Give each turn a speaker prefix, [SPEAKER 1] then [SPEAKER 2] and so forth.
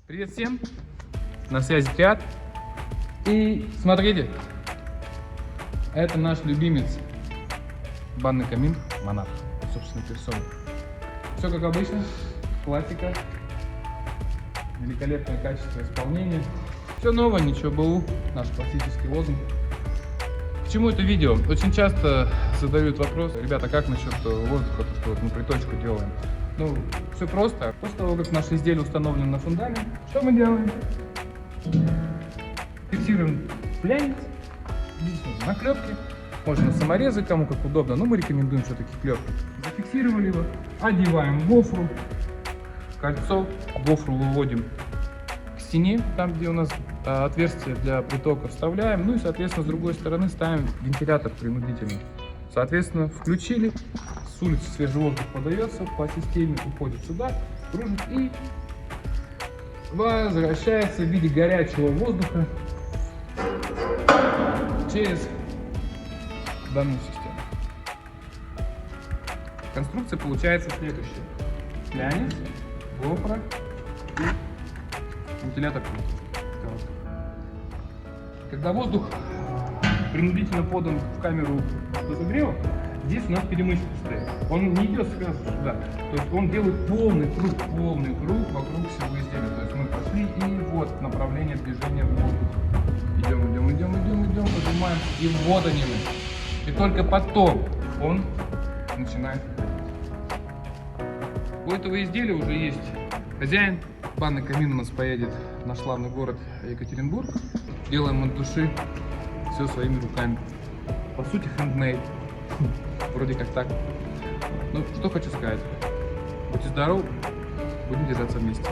[SPEAKER 1] Привет всем, на связи Триад. И смотрите, это наш любимец, банный камин Монарх, собственной персоной. Все как обычно, классика, великолепное качество исполнения. Все новое, ничего БУ, наш классический лозунг. К чему это видео? Очень часто задают вопрос: ребята, как насчет воздуха, что вот мы приточку делаем? Ну, все просто. После того, как наше изделие установлено на фундамент, что мы делаем? Фиксируем флянец, на клепке, можно на саморезы, кому как удобно, но мы рекомендуем все-таки клепки. Зафиксировали его, одеваем гофру, кольцо, гофру выводим к стене, там где у нас отверстие для притока вставляем, ну и соответственно с другой стороны ставим вентилятор принудительный. Соответственно включили, с улицы свежий воздух подается, по системе уходит сюда, кружит и возвращается в виде горячего воздуха через данную систему. Конструкция получается следующая: флянец, гофра и вентилятор. Когда воздух принудительно подан в камеру разогрева, здесь у нас перемычка стоит. Он не идет сразу сюда. То есть он делает полный круг вокруг всего изделия. То есть мы пошли и вот направление движения в воздух. Идем, поднимаем и вот они мы. И только потом он начинает. У этого изделия уже есть хозяин. Банный камин у нас поедет в наш славный город Екатеринбург. Делаем от души, все своими руками. По сути, handmade. Вроде как так. Ну, что хочу сказать. Будьте здоровы, будем держаться вместе.